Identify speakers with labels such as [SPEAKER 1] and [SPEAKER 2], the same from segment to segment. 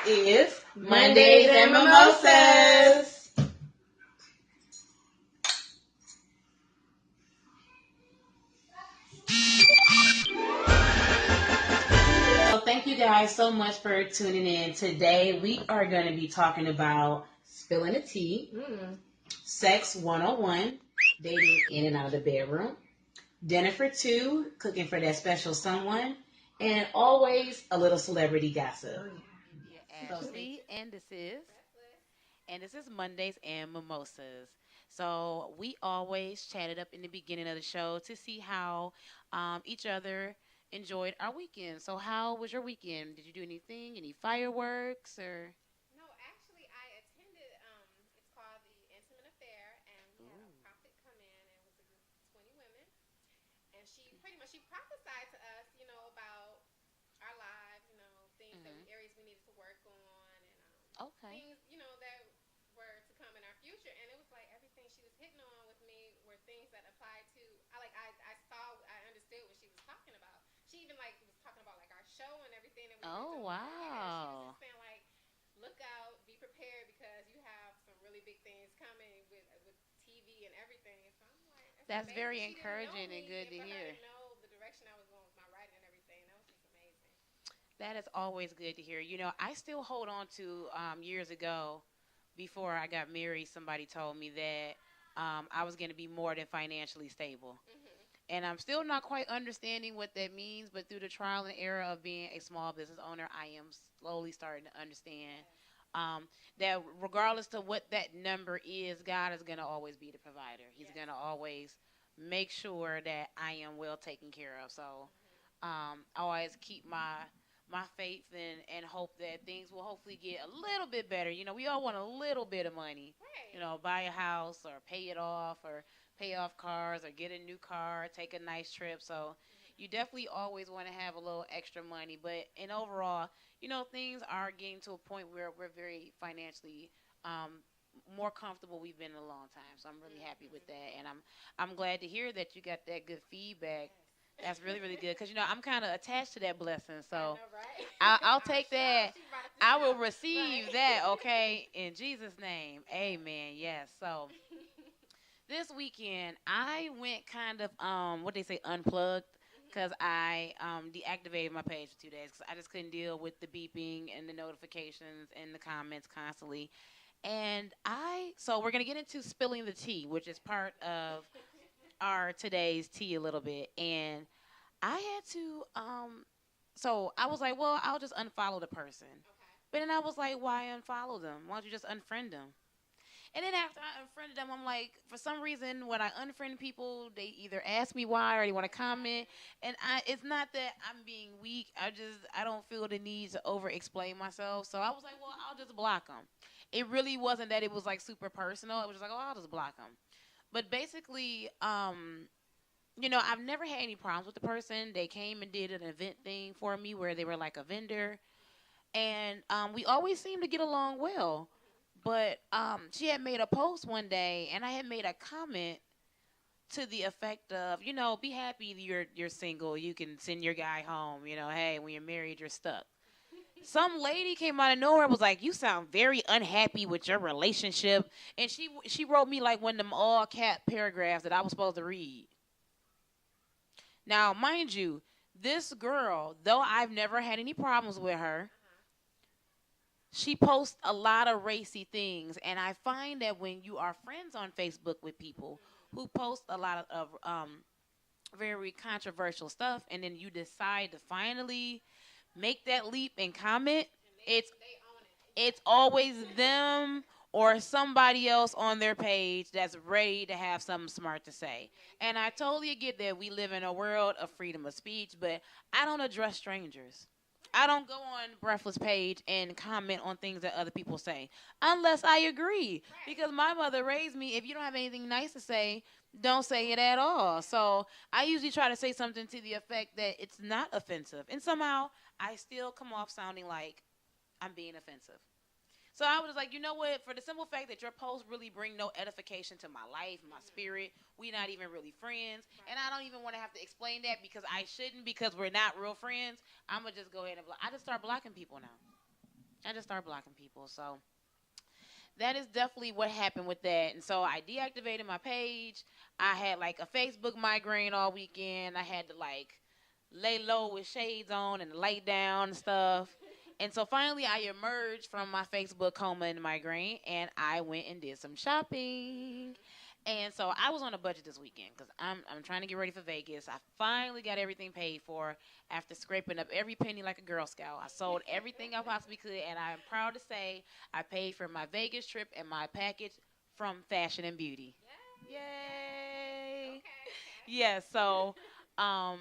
[SPEAKER 1] is Mondays and Mimosas. So thank you guys so much for tuning in. Today we are going to be talking about spilling the tea, sex 101, dating in and out of the bedroom, dinner for two, cooking for that special someone, and always a little celebrity gossip.
[SPEAKER 2] Yeah, Ashley, and this is Mondays and Mimosas. So we always chatted up in the beginning of the show to see how each other enjoyed our weekend. So how was your weekend? Did you do anything? Any fireworks or? Okay. Oh wow. That's very encouraging and good to hear. That is always good to hear. I still hold on to years ago, before I got married, somebody told me that I was going to be more than financially stable. And I'm still not quite understanding what that means, but through the trial and error of being a small business owner, I am slowly starting to understand that regardless to what that number is, God is going to always be the provider. He's going to always make sure that I am well taken care of. So I always keep my faith and hope that things will hopefully get a little bit better. We all want a little bit of money. Buy a house or pay it off or pay off cars or get a new car, take a nice trip. So you definitely always want to have a little extra money. But in overall, things are getting to a point where we're very financially more comfortable we've been in a long time. So I'm really happy with that, and I'm glad to hear that you got that good feedback. That's really really good because I'm kind of attached to that blessing. So I'll take that. I will receive that. Okay, in Jesus' name, Amen. Yes. So this weekend I went kind of what they say unplugged because I deactivated my page for 2 days because I just couldn't deal with the beeping and the notifications and the comments constantly. And so we're gonna get into spilling the tea, which is part of our today's tea a little bit. And I had to so I was like, well, I'll just unfollow the person. But then I was like, why unfollow them? Why don't you just unfriend them? And then after I unfriended them, I'm like, for some reason, when I unfriend people, they either ask me why or they want to comment. And it's not that I'm being weak. I don't feel the need to over explain myself. So I was like, well, I'll just block them. It really wasn't that it was like super personal. It was just like, oh, I'll just block them. But basically, I've never had any problems with the person. They came and did an event thing for me where they were like a vendor, and we always seemed to get along well. But she had made a post one day, and I had made a comment to the effect of, be happy you're single. You can send your guy home. Hey, when you're married, you're stuck. Some lady came out of nowhere and was like, "You sound very unhappy with your relationship," and she wrote me like one of them all cap paragraphs that I was supposed to read. Now, mind you, this girl, though I've never had any problems with her, she posts a lot of racy things. And I find that when you are friends on Facebook with people who post a lot of very controversial stuff, and then you decide to finally make that leap and comment, it's it's always them or somebody else on their page that's ready to have something smart to say. And I totally get that we live in a world of freedom of speech, but I don't address strangers. I don't go on Breathless page and comment on things that other people say unless I agree. Because my mother raised me, if you don't have anything nice to say, don't say it at all. So I usually try to say something to the effect that it's not offensive. And somehow I still come off sounding like I'm being offensive. So I was like, you know what? For the simple fact that your posts really bring no edification to my life, my spirit, we not even really friends, and I don't even want to have to explain that because I shouldn't because we're not real friends. I'm gonna just go ahead and I just start blocking people now. I just started blocking people. So that is definitely what happened with that. And so I deactivated my page. I had like a Facebook migraine all weekend. I had to like lay low with shades on and the light down and stuff. And so finally I emerged from my Facebook coma and migraine and I went and did some shopping. And so I was on a budget this weekend because I'm trying to get ready for Vegas. I finally got everything paid for after scraping up every penny like a Girl Scout. I sold everything I possibly could, and I'm proud to say I paid for my Vegas trip and my package from Fashion and Beauty. Yay! Yeah, so um,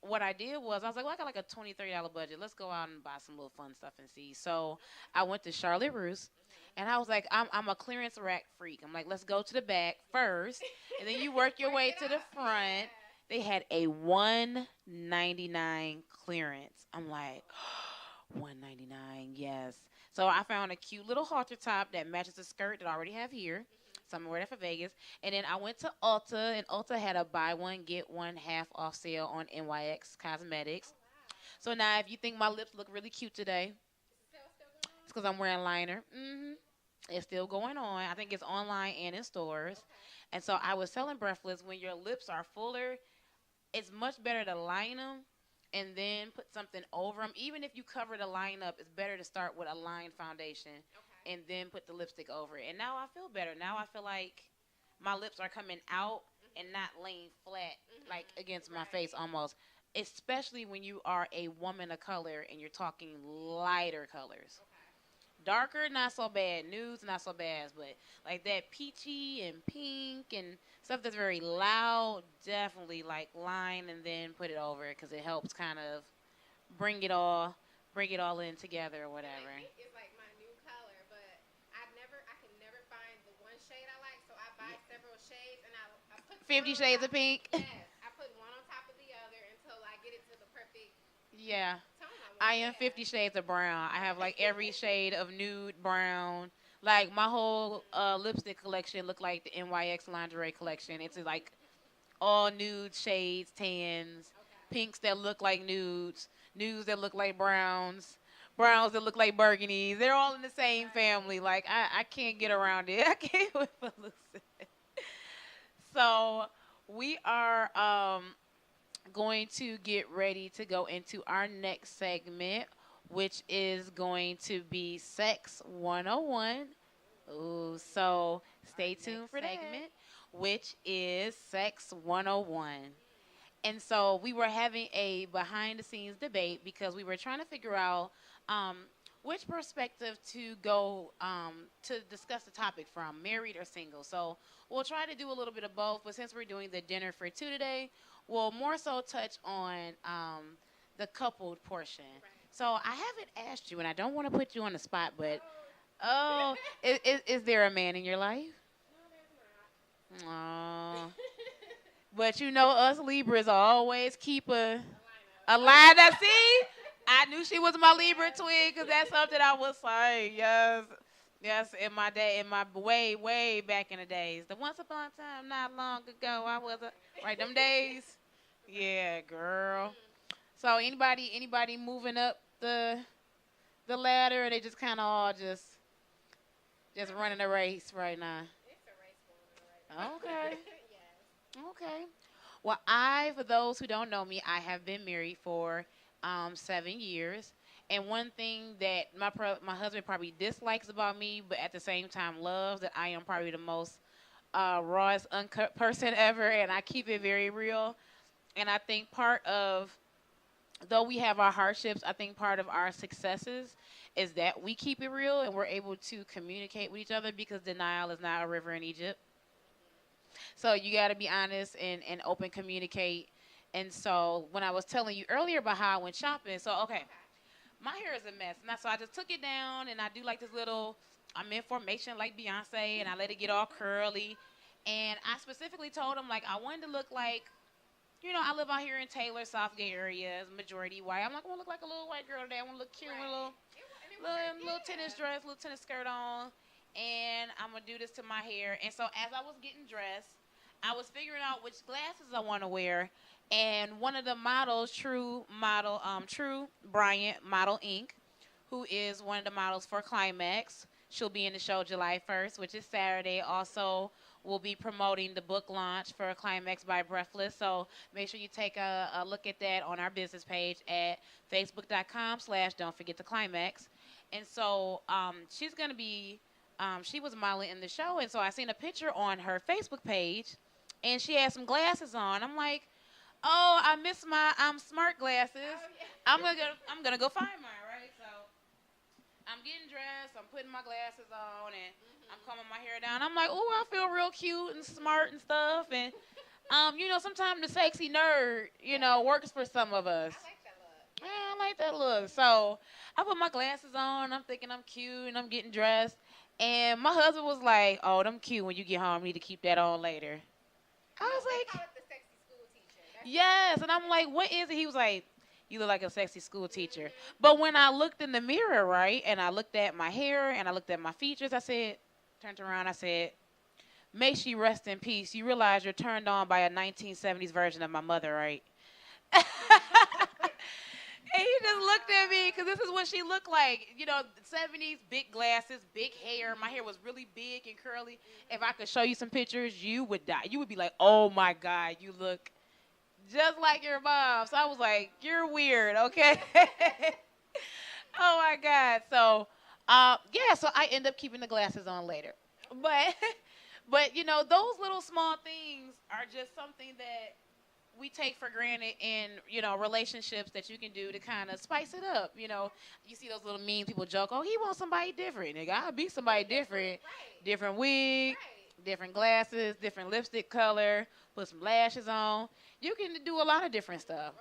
[SPEAKER 2] what I did was I was like, well, I got like a $20-$30 budget. Let's go out and buy some little fun stuff and see. So I went to Charlotte Russe. And I was like, I'm a clearance rack freak. I'm like, let's go to the back first, and then you work your way to the front. They had a 199 clearance. I'm like, 199, yes. So I found a cute little halter top that matches the skirt that I already have here. So I'm gonna wear that for Vegas. And then I went to Ulta, and Ulta had a buy one get one half off sale on NYX Cosmetics. So now, if you think my lips look really cute today, it's because I'm wearing liner. It's still going on. I think it's online and in stores. And so I was telling Breathless, when your lips are fuller, it's much better to line them and then put something over them. Even if you cover the line up, it's better to start with a lined foundation and then put the lipstick over it. And now I feel better. Now I feel like my lips are coming out and not laying flat like against my face almost. Especially when you are a woman of color and you're talking lighter colors. Darker, not so bad. Nudes, not so bad. But like that peachy and pink and stuff that's very loud, definitely like line and then put it over it because it helps kind of bring it all, bring it all in together or whatever. Fifty Shades of Pink. Yeah. I am 50 Shades of Brown. I have like every shade of nude brown. Like my whole lipstick collection look like the NYX lingerie collection. It's like all nude shades, tans, pinks that look like nudes, nudes that look like browns, browns that look like burgundies. They're all in the same family. Like I can't get around it. I can't wait for Lucy. So we are going to get ready to go into our next segment, which is going to be Sex 101. Ooh, so stay tuned for that segment, which is Sex 101. And so we were having a behind the scenes debate because we were trying to figure out um, which perspective to go to discuss the topic from, married or single. So we'll try to do a little bit of both, but since we're doing the dinner for two today, we'll more so touch on the coupled portion. So I haven't asked you, and I don't want to put you on the spot, but oh, is there a man in your life? Oh. But you know us Libras always keep a line. That see, I knew she was my Libra twin because that's something I was saying. Yes, yes. In my day, in my way back in the days, the once upon a time, not long ago, I was right them days. Yeah, girl. So anybody moving up the ladder, or they just kind of all just running a race right now. Okay. Okay. Well, for those who don't know me, I have been married for 7 years. And one thing that my husband probably dislikes about me, but at the same time loves, that I am probably the most rawest, uncut person ever, and I keep it very real. And I think though we have our hardships, I think part of our successes is that we keep it real and we're able to communicate with each other because denial is not a river in Egypt. So you got to be honest and open, communicate. And so when I was telling you earlier about how I went shopping, so okay, my hair is a mess. And so I just took it down and I do like this little, I'm in formation like Beyonce and I let it get all curly. And I specifically told him like I wanted to look like, I live out here in Taylor, Southgate area, majority white. I'm like, I want to look like a little white girl today. I want to look cute with a little tennis dress, little tennis skirt on. And I'm going to do this to my hair. And so as I was getting dressed, I was figuring out which glasses I want to wear. And one of the models, True Bryant Model Inc., who is one of the models for Climax. She'll be in the show July 1st, which is Saturday. Also, we'll be promoting the book launch for Climax by Breathless. So make sure you take a look at that on our business page at facebook.com/don't forget the climax. And so she's going to be, she was modeling in the show. And so I seen a picture on her Facebook page, and she had some glasses on. I'm like, oh, I miss my smart glasses. Oh, yeah. I'm gonna go find mine, right? So I'm getting dressed, I'm putting my glasses on, and I'm combing my hair down. I'm like, oh, I feel real cute and smart and stuff. And sometimes the sexy nerd, works for some of us.
[SPEAKER 3] I like that look.
[SPEAKER 2] Yeah, I like that look. So I put my glasses on. I'm thinking I'm cute, and I'm getting dressed. And my husband was like, oh, them cute when you get home. You need to keep that on later. I was
[SPEAKER 3] They
[SPEAKER 2] like,
[SPEAKER 3] call it the sexy school teacher.
[SPEAKER 2] yes. And I'm like, what is it? He was like, you look like a sexy school teacher. But when I looked in the mirror, right, and I looked at my hair and I looked at my features, turned around, I said, may she rest in peace. You realize you're turned on by a 1970s version of my mother, right? And he just looked at me because this is what she looked like. 70s, big glasses, big hair. My hair was really big and curly. If I could show you some pictures, you would die. You would be like, oh, my God, you look just like your mom. So I was like, you're weird, okay? Oh, my God. So, so I end up keeping the glasses on later. But, those little small things are just something that we take for granted in, relationships that you can do to kind of spice it up. You see those little mean people joke, oh, he wants somebody different. Nigga, I'll be somebody different.
[SPEAKER 3] Right.
[SPEAKER 2] Different wig,
[SPEAKER 3] Right.
[SPEAKER 2] different glasses, different lipstick color, put some lashes on. You can do a lot of different stuff.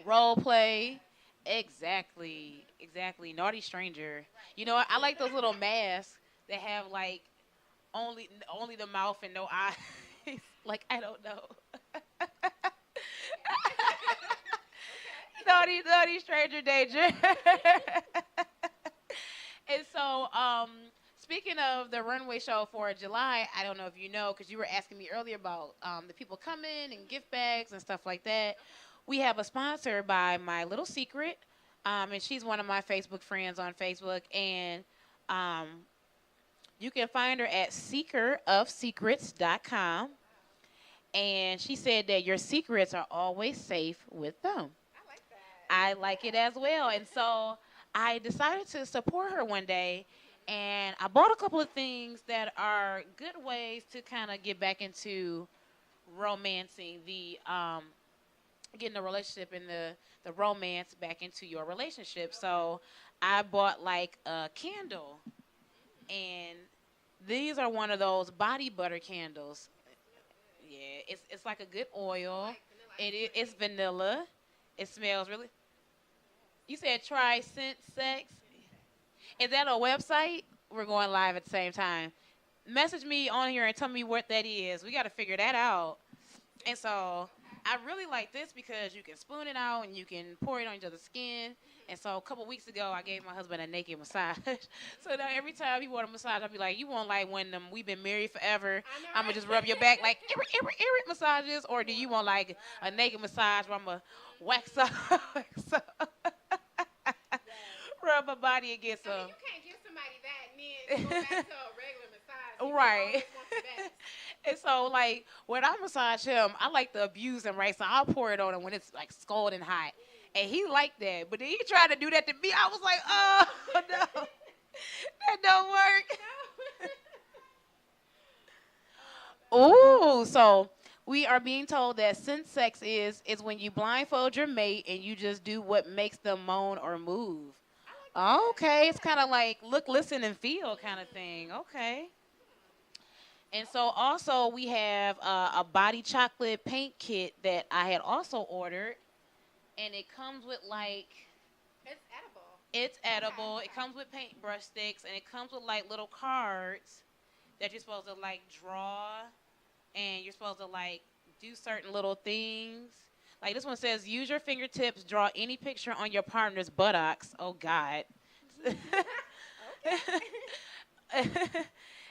[SPEAKER 2] Role play. Exactly. Naughty stranger. Right. I like those little masks that have like only the mouth and no eyes. Like, I don't know. Naughty stranger danger. And so, speaking of the runway show for July, I don't know if you know, because you were asking me earlier about the people coming and gift bags and stuff like that. We have a sponsor by My Little Secret, and she's one of my Facebook friends on Facebook, and you can find her at seekerofsecrets.com. And she said that your secrets are always safe with them.
[SPEAKER 3] I like that.
[SPEAKER 2] I like it as well. And so I decided to support her one day, and I bought a couple of things that are good ways to kind of get back into romancing getting the relationship and the romance back into your relationship. So I bought like a candle, and these are one of those body butter candles. Yeah, it's like a good oil. It's vanilla. It smells really. You said try Scent Sex. Is that a website? We're going live at the same time. Message me on here and tell me what that is. We got to figure that out. And so I really like this because you can spoon it out and you can pour it on each other's skin. And so a couple weeks ago, I gave my husband a naked massage. So now every time he want a massage, I'll be like, you want like when we've been married forever, I'm going to just rub your back like massages? Or do you want like a naked massage where I'm going to wax up, rub my body against some?
[SPEAKER 3] I mean, you can't give somebody that and then go back to a regular massage.
[SPEAKER 2] Right. And so, like, when I massage him, I like to abuse him, right? So I'll pour it on him when it's, like, scalding hot. And he liked that. But then he tried to do that to me. I was like, oh, no. That don't work. Ooh, so we are being told that Scent Sex is when you blindfold your mate and you just do what makes them moan or move. Okay, it's kind of like look, listen, and feel kind of thing. Okay. And so also we have a body chocolate paint kit that I had also ordered. And it comes with like...
[SPEAKER 3] It's edible.
[SPEAKER 2] It's edible. It comes with paintbrush sticks. And it comes with like little cards that you're supposed to like draw. And you're supposed to like do certain little things. Like this one says, use your fingertips, draw any picture on your partner's buttocks. Oh, God.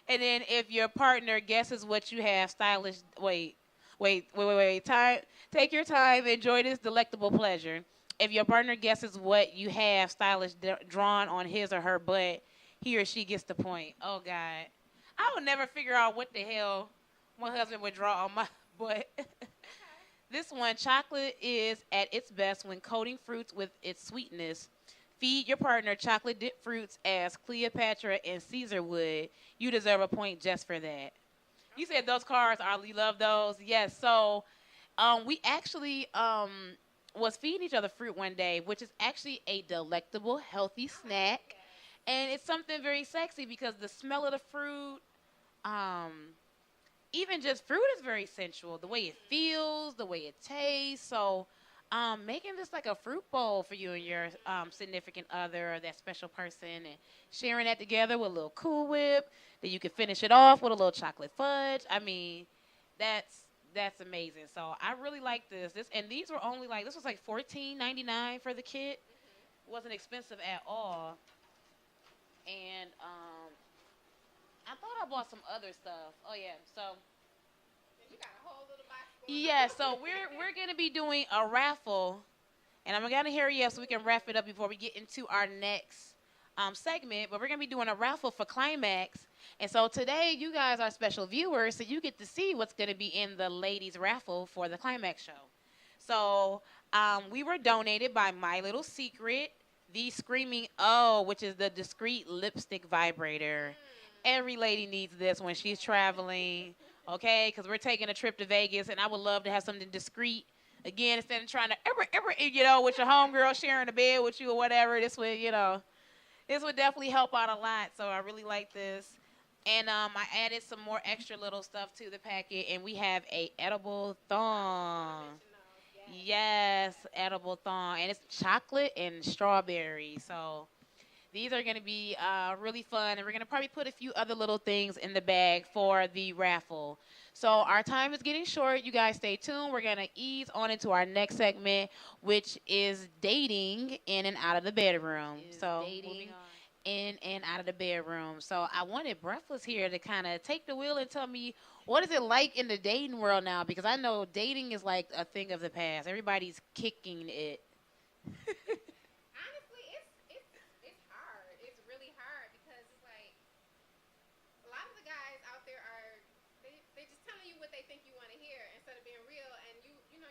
[SPEAKER 2] And then if your partner guesses what you have, stylish... Wait. Time. Take your time. Enjoy this delectable pleasure. If your partner guesses what you have stylish drawn on his or her butt, he or she gets the point. Oh, God. I would never figure out what the hell my husband would draw on my butt. This one, chocolate is at its best when coating fruits with its sweetness. Feed your partner chocolate dipped fruits as Cleopatra and Caesar would. You deserve a point just for that. You said those cards are, you love those? Yes. So we actually was feeding each other fruit one day, which is actually a delectable, healthy snack. And it's something very sexy because the smell of the fruit, um, even just fruit is very sensual. The way it feels, the way it tastes. So, making this like a fruit bowl for you and your significant other or that special person, and sharing that together with a little Cool Whip, then you can finish it off with a little chocolate fudge. I mean, that's amazing. So I really like this. And these were only like, this was like $14.99 for the kit. Wasn't expensive at all. And I thought I bought some other stuff. Oh yeah, so.
[SPEAKER 3] You got a whole little box going
[SPEAKER 2] Yeah, so we're gonna be doing a raffle, and I'm gonna hurry up so we can wrap it up before we get into our next segment. But we're gonna be doing a raffle for Climax, and so today you guys are special viewers, so you get to see what's gonna be in the ladies raffle for the Climax show. So we were donated by My Little Secret, the Screaming O, which is the discreet lipstick vibrator. Every lady needs this when she's traveling, okay? Because we're taking a trip to Vegas, and I would love to have something discreet. Again, instead of trying to with your homegirl sharing a bed with you or whatever, this would definitely help out a lot. So I really like this. And I added some more extra little stuff to the packet, and we have a edible thong. Yes, edible thong, and it's chocolate and strawberry. So these are going to be really fun, and we're going to probably put a few other little things in the bag for the raffle. So our time is getting short. You guys stay tuned. We're going to ease on into our next segment, which is dating in and out of the bedroom. So moving on. In and out of the bedroom. So I wanted Breathless here to kind of take the wheel and tell me, what is it like in the dating world now? Because I know dating is like a thing of the past. Everybody's kicking it.
[SPEAKER 3] Honestly, it's hard. It's really hard because it's like a lot of the guys out there are they just telling you what they think you want to hear instead of being real. And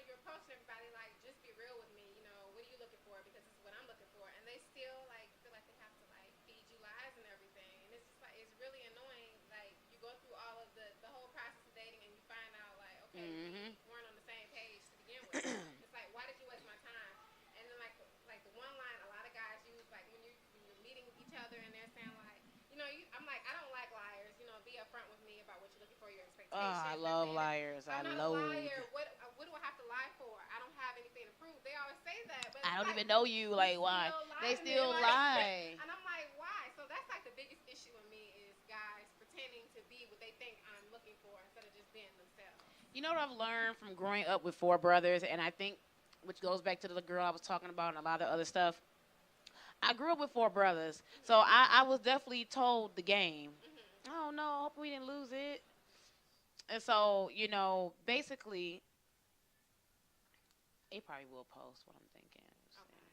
[SPEAKER 3] you're approaching everybody like, just be real with me. What are you looking for? Because this is what I'm looking for. And they still like feel like they have to like feed you lies and everything. And it's just like, it's really annoying. Like, you go through all of the whole process of dating and you find out like, okay, we weren't on the same page to begin with. It's like, why did you waste my time? And then like the one line a lot of guys use, like when you're meeting each other and they're saying like, I'm like, I don't like liars. Be upfront with me about what you're looking for, your expectations.
[SPEAKER 2] Oh, I love liars.
[SPEAKER 3] I'm not a liar. What do I have to lie for? I don't have anything to prove. They always say that, but
[SPEAKER 2] I don't even know you. Like, why? They still lie.
[SPEAKER 3] And I'm like, why? So that's like the biggest issue with me is guys pretending to be what they think I'm looking for instead of just being themselves.
[SPEAKER 2] You know what I've learned from growing up with four brothers, and I think, which goes back to the girl I was talking about and a lot of other stuff. I grew up with four brothers, so I was definitely told the game. Oh no, I hope we didn't lose it. And so, basically, it probably will post what I'm thinking.
[SPEAKER 3] Okay.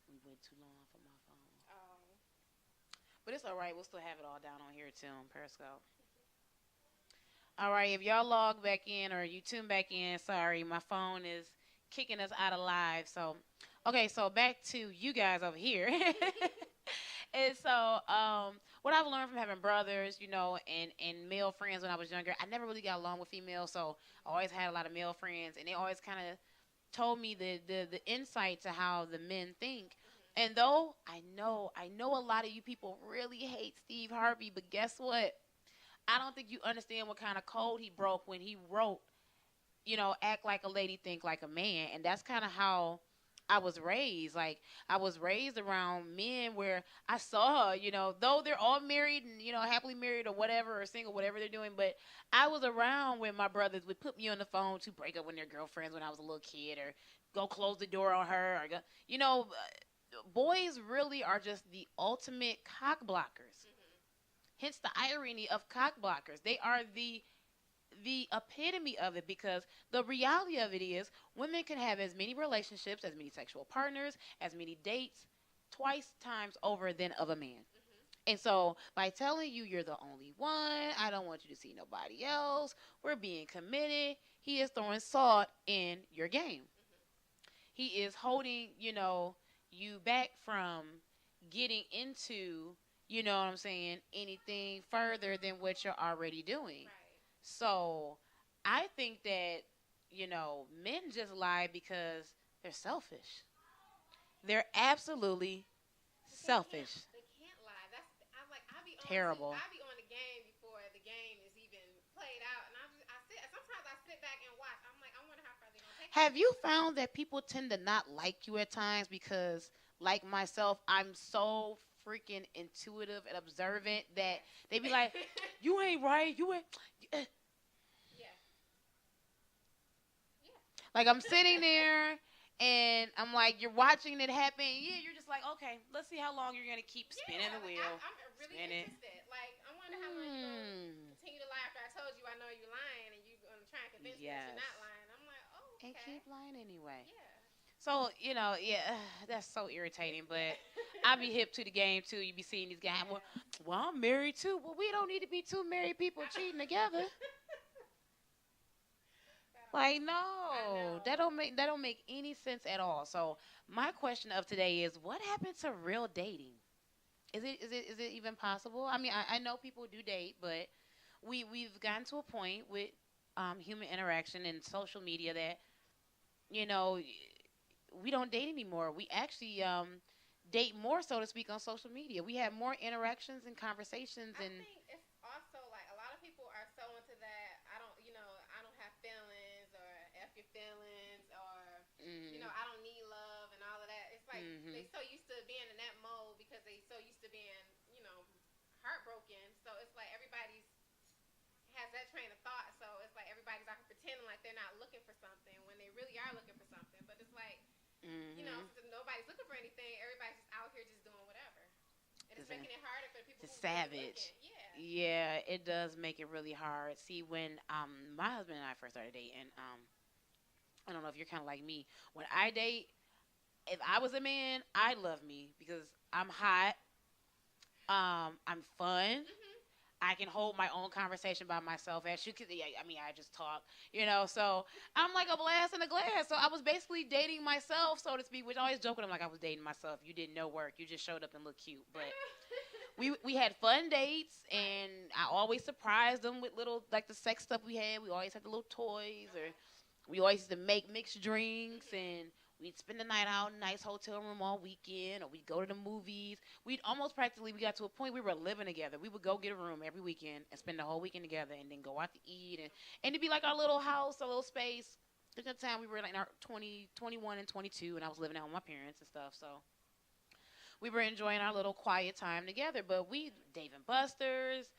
[SPEAKER 2] We went too long for my phone.
[SPEAKER 3] Oh.
[SPEAKER 2] But it's all right. We'll still have it all down on here, too, on Periscope. All right, if y'all log back in or you tune back in, sorry, my phone is kicking us out of live. So, okay, so back to you guys over here. And so, what I've learned from having brothers, and male friends when I was younger, I never really got along with females, so I always had a lot of male friends, and they always kind of told me the insight to how the men think. And though I know a lot of you people really hate Steve Harvey, but guess what? I don't think you understand what kind of code he broke when he wrote, act like a lady, think like a man. And that's kind of how I was raised. Like, I was raised around men where I saw, though they're all married and, happily married or whatever, or single, whatever they're doing. But I was around when my brothers would put me on the phone to break up with their girlfriends when I was a little kid, or go close the door on her, or boys really are just the ultimate cock blockers. Hence the irony of cock blockers. They are the epitome of it, because the reality of it is women can have as many relationships, as many sexual partners, as many dates twice times over than of a man. And so by telling you you're the only one, I don't want you to see nobody else, we're being committed, he is throwing salt in your game. He is holding, you back from getting into, what I'm saying, anything further than what you're already doing.
[SPEAKER 3] Right.
[SPEAKER 2] So I think that, men just lie because they're selfish. They're absolutely selfish.
[SPEAKER 3] They can't lie. That's I'm like
[SPEAKER 2] Terrible.
[SPEAKER 3] I be on the game before the game is even played out, and I sit sometimes I sit back and watch. I'm like, I wonder how far they're gonna take it.
[SPEAKER 2] Have you found that people tend to not like you at times because, like myself, I'm so freaking intuitive and observant that they be like, "You ain't right. You ain't."
[SPEAKER 3] Yeah. Yeah.
[SPEAKER 2] Like I'm sitting there and I'm like, you're watching it happen. Yeah, you're just like, okay, let's see how long you're gonna keep spinning the wheel.
[SPEAKER 3] I'm really interested. Like, I wonder how long you're gonna continue to lie after I told you I know you're lying, and you're gonna try and convince me that you're not lying. I'm like, oh, okay.
[SPEAKER 2] And keep lying anyway.
[SPEAKER 3] Yeah.
[SPEAKER 2] So, that's so irritating. But I be hip to the game too. You be seeing these guys. Well, I'm married too. Well, we don't need to be two married people cheating together. Like, no, that don't make any sense at all. So my question of today is, what happened to real dating? Is it even possible? I mean, I know people do date, but we've gotten to a point with human interaction and social media that, you know we don't date anymore. We actually date more, so to speak, on social media. We have more interactions and conversations.
[SPEAKER 3] I
[SPEAKER 2] And
[SPEAKER 3] think it's also like a lot of people are so into that. I don't have feelings, or F your feelings, or I don't need love and all of that. It's like they so used to being in that mode because they so used to being heartbroken. So it's like everybody's has that train of thought. So it's like everybody's out here pretending like they're not looking for something when they really are looking for something. But it's like since nobody's looking for anything, everybody's just out here just doing whatever. And it's making it harder for people who
[SPEAKER 2] savage.
[SPEAKER 3] Really
[SPEAKER 2] yeah, it does make it really hard. See, when my husband and I first started dating, I don't know if you're kind of like me. When I date, if I was a man, I'd love me because I'm hot. I'm fun. I can hold my own conversation by myself. As you could, I just talk, So I'm like a blast in a glass. So I was basically dating myself, so to speak. Which I always joke with him, like I was dating myself. You did no work. You just showed up and looked cute. But we had fun dates, and I always surprised them with little, like the sex stuff we had. We always had the little toys, or we always used to make mixed drinks, and we'd spend the night out in a nice hotel room all weekend, or we'd go to the movies. We got to a point we were living together. We would go get a room every weekend and spend the whole weekend together, and then go out to eat, and it'd be like our little house, a little space. At the time, we were like in our 21 and 22, and I was living out with my parents and stuff, so we were enjoying our little quiet time together. But we Dave and Buster's.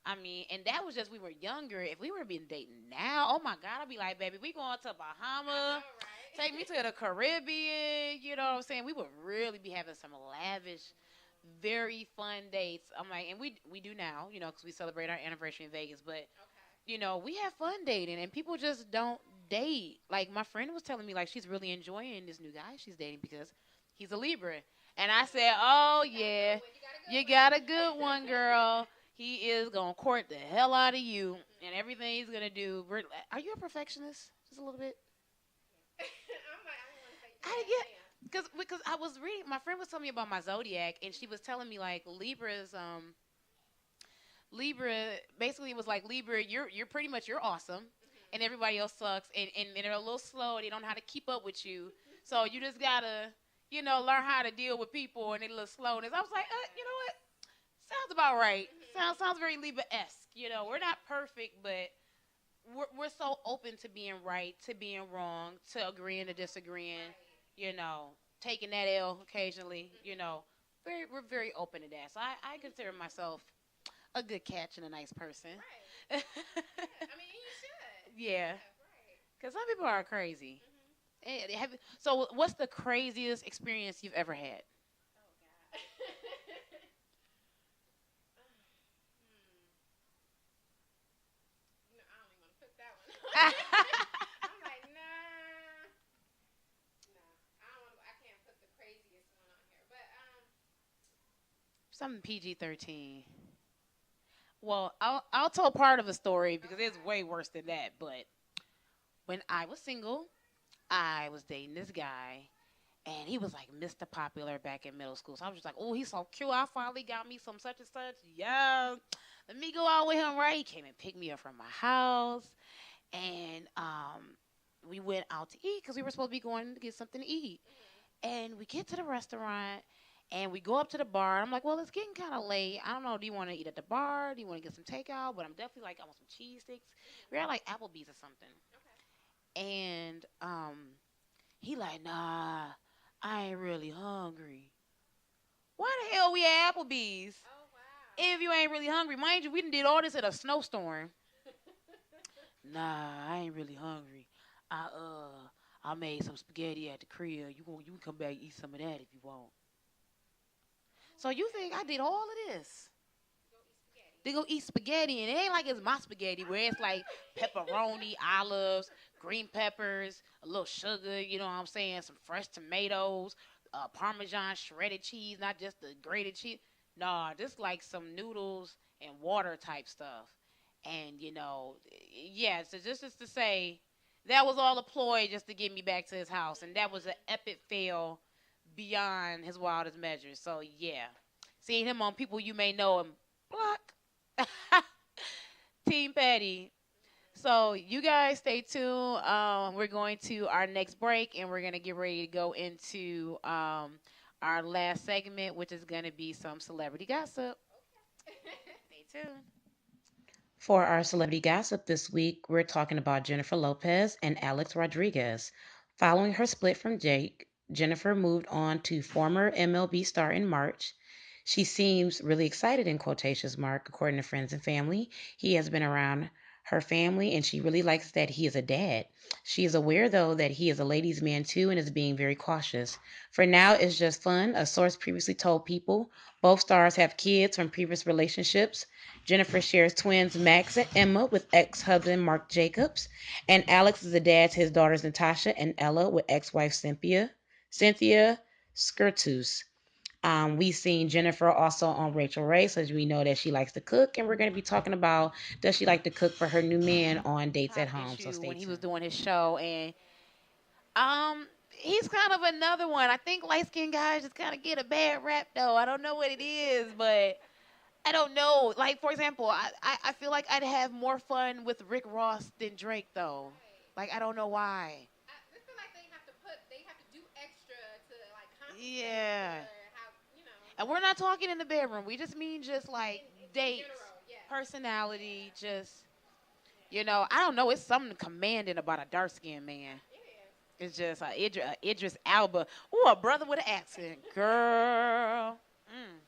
[SPEAKER 2] And that was just we were younger. If we were being dating now, oh my God, I'd be like, baby, we going to Bahamas.
[SPEAKER 3] right?
[SPEAKER 2] Take me to the Caribbean. You know what I'm saying? We would really be having some lavish, very fun dates. I'm like, and we do now, because we celebrate our anniversary in Vegas. But, we have fun dating, and people just don't date. Like, my friend was telling me, like, she's really enjoying this new guy she's dating because he's a Libra. And I said, oh, yeah, you got a good one, girl. He is going to court the hell out of you, and everything he's going to do. Are you a perfectionist? Just a little bit? Because I was reading, my friend was telling me about my zodiac, and she was telling me, like, Libra, basically it was like, Libra, you're pretty much, you're awesome, and everybody else sucks, and they're a little slow, they don't know how to keep up with you, so you just got to, learn how to deal with people, and they're a little slowness. I was like, you know what? Sounds about right. Sounds very Libra-esque. We're not perfect, but we're so open to being right, to being wrong, to agreeing to disagreeing. Taking that L occasionally. We're very open to that. So I consider myself a good catch and a nice person.
[SPEAKER 3] Right. You should.
[SPEAKER 2] Yeah. Because some people are crazy. So what's the craziest experience you've ever had?
[SPEAKER 3] Oh God. I don't even want to put that I'm like, nah, nah. I don't want. I can't put the craziest one on here, but
[SPEAKER 2] Something PG-13. Well, I'll tell part of a story because it's
[SPEAKER 3] okay.
[SPEAKER 2] way worse than that. But when I was single, I was dating this guy, and he was like Mr. Popular back in middle school. So I was just like, oh, he's so cute. I finally got me some such and such. Yeah, let me go out with him, right? He came and picked me up from my house, and we went out to eat because we were supposed to be going to get something to eat. And we get to the restaurant, and we go up to the bar. I'm like, well, it's getting kind of late. I don't know. Do you want to eat at the bar? Do you want to get some takeout? But I'm definitely like, I want some cheese sticks. We're at like Applebee's or something.
[SPEAKER 3] Okay.
[SPEAKER 2] And he like, nah, I ain't really hungry. Why the hell we at Applebee's
[SPEAKER 3] Oh wow.
[SPEAKER 2] if you ain't really hungry? Mind you, we done did all this in a snowstorm. Nah, I ain't really hungry. I I made some spaghetti at the crib. You can come back and eat some of that if you want. So you think I did all of this
[SPEAKER 3] Go eat spaghetti.
[SPEAKER 2] to go eat spaghetti, and it ain't like it's my spaghetti where it's like pepperoni, olives, green peppers, a little sugar, you know what I'm saying, some fresh tomatoes, Parmesan shredded cheese, not just the grated cheese. Nah, just like some noodles and water type stuff. And yeah, so just to say, that was all a ploy just to get me back to his house, and that was an epic fail beyond his wildest measures. So yeah, seeing him on People You May Know and block. Team Patty. So you guys stay tuned. We're going to our next break, and we're gonna get ready to go into our last segment, which is gonna be some celebrity gossip.
[SPEAKER 3] Okay.
[SPEAKER 2] Stay tuned.
[SPEAKER 1] For our celebrity gossip this week, we're talking about Jennifer Lopez and Alex Rodriguez. Following her split from Jake, Jennifer moved on to former MLB star in March. She seems really excited in quotations mark, according to friends and family. He has been around her family and she really likes that he is a dad. She is aware though that he is a ladies' man too and is being very cautious. For now, it's just fun. A source previously told People both stars have kids from previous relationships. Jennifer shares twins Max and Emma with ex-husband Mark Jacobs, and Alex is a dad to his daughters Natasha and Ella with ex-wife Cynthia Skirtus. We've seen Jennifer also on Rachel Ray, so we know that she likes to cook, and we're going to be talking about does she like to cook for her new man on Dates at
[SPEAKER 2] Top
[SPEAKER 1] Home. So
[SPEAKER 2] issue
[SPEAKER 1] stay
[SPEAKER 2] when he was
[SPEAKER 1] tuned.
[SPEAKER 2] doing his show, and he's kind of another one. I think light skinned guys just kind of get a bad rap though. I don't know what it is, but I don't know. Like for example, I feel like I'd have more fun with Rick Ross than Drake though.
[SPEAKER 3] Right.
[SPEAKER 2] Like I don't know why.
[SPEAKER 3] I just feel like they have to do extra to like compensate for
[SPEAKER 2] Yeah.
[SPEAKER 3] how
[SPEAKER 2] And we're not talking in the bedroom. We just mean just like
[SPEAKER 3] in
[SPEAKER 2] dates,
[SPEAKER 3] general. Yes.
[SPEAKER 2] personality,
[SPEAKER 3] Yeah.
[SPEAKER 2] just
[SPEAKER 3] Yeah.
[SPEAKER 2] I don't know. It's something commanding about a dark skinned man.
[SPEAKER 3] It is.
[SPEAKER 2] It's just Idris Alba. Ooh, a brother with an accent, girl. Mm,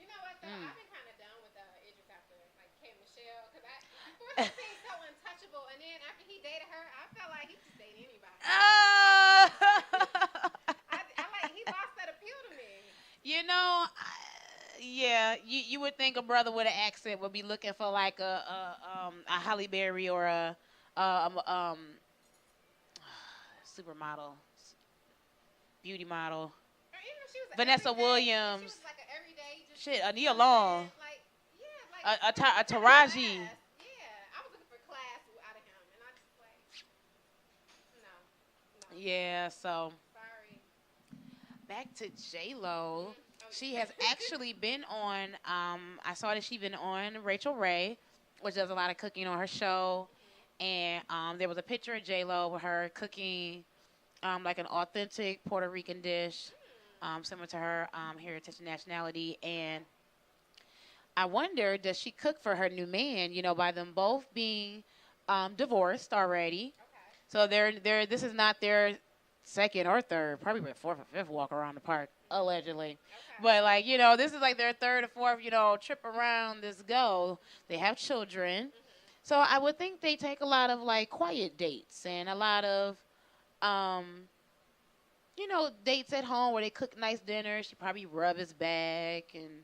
[SPEAKER 3] You know what though?
[SPEAKER 2] mm.
[SPEAKER 3] I've been kind of done with Idris after like K Michelle because I before he seemed so untouchable, and then after he dated her, I felt like he just dated anybody.
[SPEAKER 2] Oh.
[SPEAKER 3] I like he lost that appeal to me.
[SPEAKER 2] you know, I, yeah, you would think a brother with an accent would be looking for like a Halle Berry or a supermodel, beauty model,
[SPEAKER 3] Or even if she was
[SPEAKER 2] Vanessa
[SPEAKER 3] if she
[SPEAKER 2] Williams,
[SPEAKER 3] was like an everyday just
[SPEAKER 2] shit, a Nia
[SPEAKER 3] person,
[SPEAKER 2] Long,
[SPEAKER 3] like yeah, like
[SPEAKER 2] a
[SPEAKER 3] kind of
[SPEAKER 2] Taraji.
[SPEAKER 3] class. Yeah, I was looking for class out of him, and I just like no, no,
[SPEAKER 2] Yeah, so
[SPEAKER 3] sorry.
[SPEAKER 2] back to J Lo.
[SPEAKER 3] Oh
[SPEAKER 2] She
[SPEAKER 3] yeah.
[SPEAKER 2] has actually been on. I saw that she's been on Rachel Ray, which does a lot of cooking on her show. And there was a picture of J Lo with her cooking like an authentic Puerto Rican dish, similar to her heritage and nationality. And I wonder, does she cook for her new man? By them both being divorced already.
[SPEAKER 3] Okay.
[SPEAKER 2] So they're this is not their second or third, probably their fourth or fifth walk around the park, allegedly.
[SPEAKER 3] Okay.
[SPEAKER 2] But like, this is like their third or fourth, trip around this go. They have children. So I would think they take a lot of like quiet dates and a lot of um, dates at home where they cook nice dinners. She probably rub his back and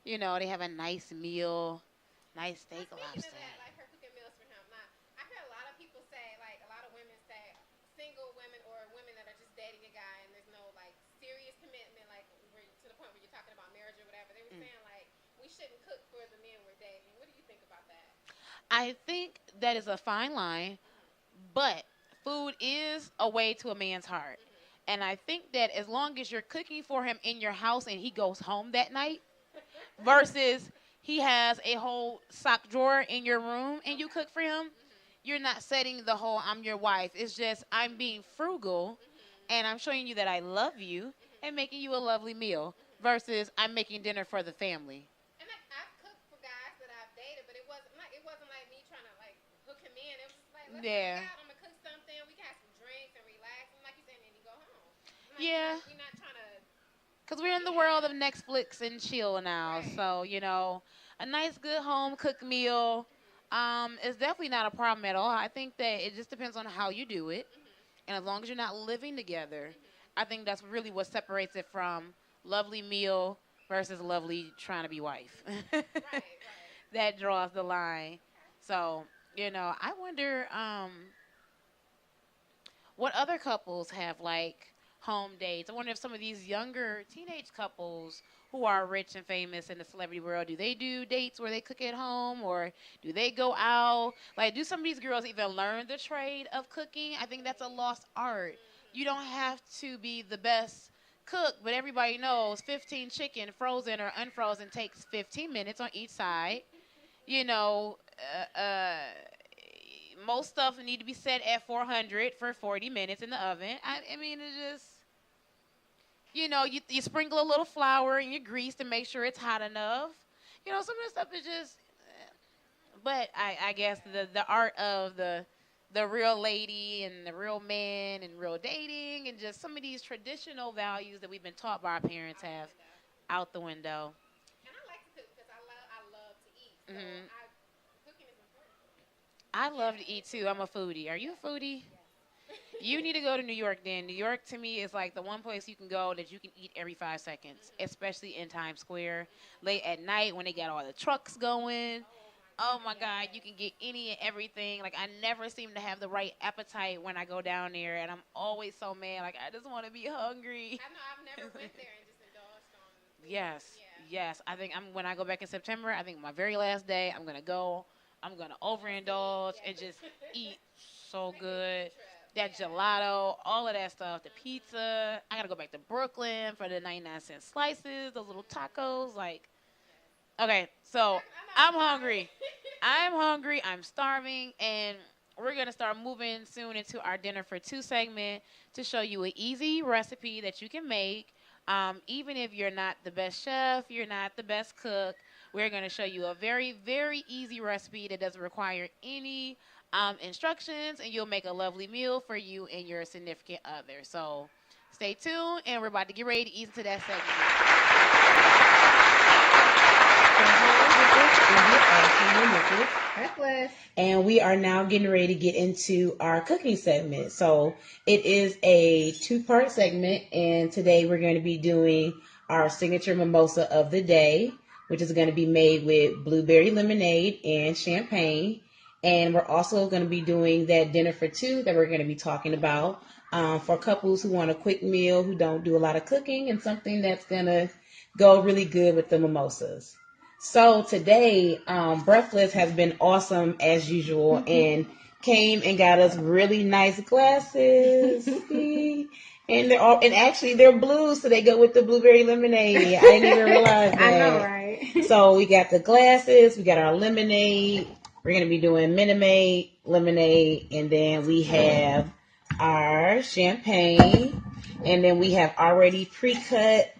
[SPEAKER 2] they have a nice meal, nice
[SPEAKER 3] Now
[SPEAKER 2] steak
[SPEAKER 3] speaking of
[SPEAKER 2] lobster.
[SPEAKER 3] that, like her cooking meals for him. Now I heard a lot of people always saying, like, we shouldn't cook for the men we're dating. What do you think about that?
[SPEAKER 2] I think that is a fine line, but food is a way to a man's heart. And I think that as long as you're cooking for him in your house and he goes home that night, versus he has a whole sock drawer in your room and you cook for him, you're not setting the whole I'm your wife. It's just I'm being frugal and I'm showing you that I love you and making you a lovely meal versus I'm making dinner for the family.
[SPEAKER 3] And like, I've cooked for guys that I've dated, but it wasn't like me trying to like hook him in. It was just like, let's hang
[SPEAKER 2] Yeah.
[SPEAKER 3] out. I'm gonna cook something. We can have some drinks and relax. And like you said, and then you go home. Like,
[SPEAKER 2] Yeah.
[SPEAKER 3] we're not trying to.
[SPEAKER 2] Because we're in the world of Netflix and chill now.
[SPEAKER 3] Right.
[SPEAKER 2] So, a nice, good home cooked meal is definitely not a problem at all. I think that it just depends on how you do it. And as long as you're not living together, I think that's really what separates it from lovely meal versus lovely trying to be wife.
[SPEAKER 3] Right.
[SPEAKER 2] That draws the line. So, I wonder what other couples have like home dates. I wonder if some of these younger teenage couples who are rich and famous in the celebrity world, do they do dates where they cook at home or do they go out? Like, do some of these girls even learn the trade of cooking? I think that's a lost art. You don't have to be the best cook, but everybody knows 15 chicken, frozen or unfrozen, takes 15 minutes on each side. You know, most stuff need to be set at 400 for 40 minutes in the oven. I mean, it's just, you sprinkle a little flour in your grease to make sure it's hot enough. Some of the stuff is just, but I guess the art of the real lady and the real man and real dating and just some of these traditional values that we've been taught by our parents have out the window.
[SPEAKER 3] And I like to cook because I love to eat. So cooking is important for me.
[SPEAKER 2] I love to eat too. I'm a foodie. Are you a foodie? You need to go to New York then. New York to me is like the one place you can go that you can eat every 5 seconds, especially in Times Square. Late at night when they got all the trucks going. Oh my God, you can get any and everything. Like, I never seem to have the right appetite when I go down there, and I'm always so mad. Like, I just want to be hungry.
[SPEAKER 3] I know I've never went there and just indulged on food.
[SPEAKER 2] Yes,
[SPEAKER 3] Yeah.
[SPEAKER 2] yes. I think when I go back in September, I think my very last day, I'm gonna go. I'm gonna overindulge and just eat so good. That gelato, all of that stuff, the pizza. I gotta go back to Brooklyn for the 99-cent slices, those little tacos. Like, okay, so I'm hungry. I'm hungry. I'm starving, and we're gonna start moving soon into our dinner for two segment to show you an easy recipe that you can make. Even if you're not the best chef, you're not the best cook, we're going to show you a very, very easy recipe that doesn't require any instructions, and you'll make a lovely meal for you and your significant other. So stay tuned, and we're about to get ready to ease into that
[SPEAKER 1] segment. And we are now getting ready to get into our cooking segment. So it is a two-part segment, and today we're going to be doing our signature mimosa of the day, which is going to be made with blueberry lemonade and champagne. And we're also going to be doing that dinner for two that we're going to be talking about for couples who want a quick meal, who don't do a lot of cooking, and something that's going to go really good with the mimosas. So today, Breathless has been awesome as usual and came and got us really nice glasses. And actually they're blue, so they go with the blueberry lemonade. I didn't even realize that.
[SPEAKER 3] I know, right?
[SPEAKER 1] So we got the glasses, we got our lemonade. We're going to be doing Minute lemonade, and then we have our champagne, and then we have already pre-cut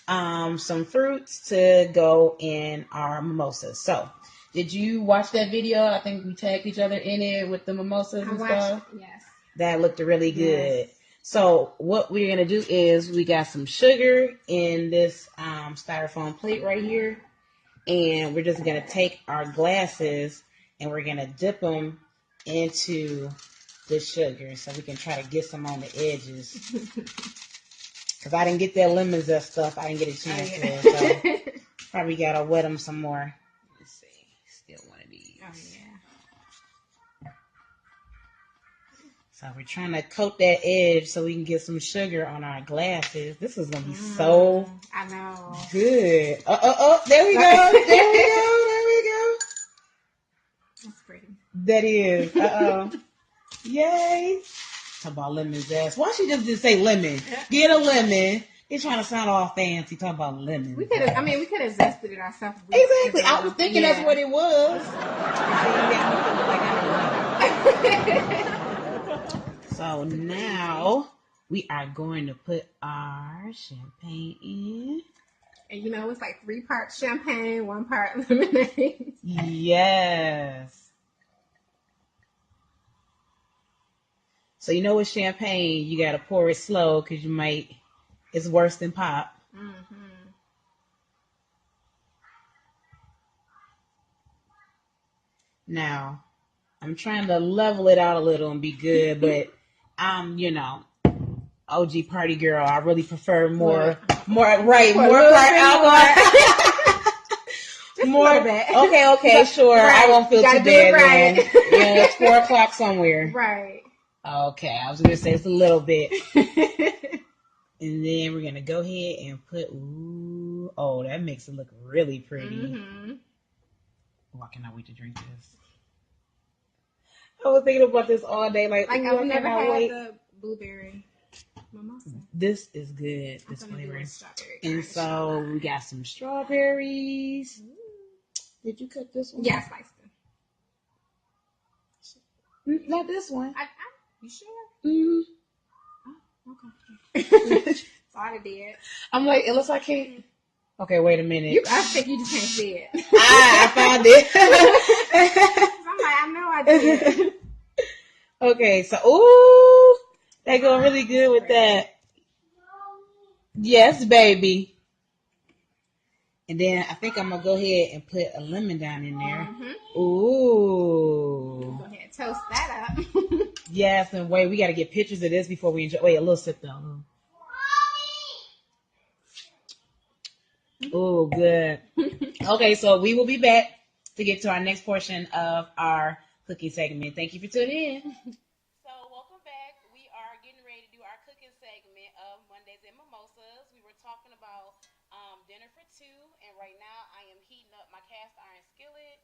[SPEAKER 1] some fruits to go in our mimosas. So, did you watch that video? I think we tagged each other in it with the mimosas and stuff.
[SPEAKER 3] Yes.
[SPEAKER 1] That looked really good.
[SPEAKER 3] Yes.
[SPEAKER 1] So, what we're going to do is we got some sugar in this styrofoam plate right here. And we're just going to take our glasses and we're going to dip them into the sugar so we can try to get some on the edges. Because I didn't get that lemon zest stuff. I didn't get a chance to. So probably got to wet them some more. Let's see. Still one of these.
[SPEAKER 3] Oh, yeah.
[SPEAKER 1] So we're trying to coat that edge so we can get some sugar on our glasses. This is gonna be so
[SPEAKER 3] I know.
[SPEAKER 1] good. There we go. There we go. There we go.
[SPEAKER 3] That's pretty.
[SPEAKER 1] That is. Yay. Talk about lemon zest. Why she just didn't say lemon? Get a lemon. He's trying to sound all fancy. Talk about lemon.
[SPEAKER 3] We could have zested it ourselves.
[SPEAKER 1] Exactly. I was thinking that's what it was. So now we are going to put our champagne in.
[SPEAKER 3] And you know, it's like 3 parts champagne, 1 part lemonade.
[SPEAKER 1] Yes. So you know with champagne, you got to pour it slow because it's worse than pop.
[SPEAKER 3] Mm-hmm.
[SPEAKER 1] Now, I'm trying to level it out a little and be good, but I'm, OG party girl. I really prefer more part alcohol. More. Okay, sure. Right. I won't feel too bad. Right. Yeah, it's 4 o'clock somewhere.
[SPEAKER 3] Right.
[SPEAKER 1] Okay, I was gonna say it's a little bit. And then we're gonna go ahead and put. Oh, that makes it look really pretty.
[SPEAKER 3] Mm-hmm.
[SPEAKER 1] Oh, I cannot wait to drink this. I was thinking about this all day. Like
[SPEAKER 3] I've never had the blueberry mimosa.
[SPEAKER 1] This is good. This flavor. And so we got some strawberries. Did you cut this one?
[SPEAKER 3] Yeah, I sliced
[SPEAKER 1] it. Not this one.
[SPEAKER 3] You sure?
[SPEAKER 1] Mm-hmm.
[SPEAKER 3] Oh, okay. Thought it did.
[SPEAKER 1] I'm like, it looks like cake. Okay, wait a minute.
[SPEAKER 3] I think you just can't see it.
[SPEAKER 1] I found it.
[SPEAKER 3] I'm like, I know I did.
[SPEAKER 1] Okay, so ooh, that going really good with that. Yes, baby. And then I think I'm gonna go ahead and put a lemon down in there.
[SPEAKER 3] Mm-hmm.
[SPEAKER 1] Ooh.
[SPEAKER 3] Go ahead, toast that up.
[SPEAKER 1] Yes, and wait, we gotta get pictures of this before we enjoy. Wait, a little sip though. Oh, good. Okay, so we will be back to get to our next portion of our cooking segment. Thank you for tuning in.
[SPEAKER 2] So, welcome back. We are getting ready to do our cooking segment of Mondays and Mimosas. We were talking about dinner for 2, and right now I am heating up my cast iron skillet.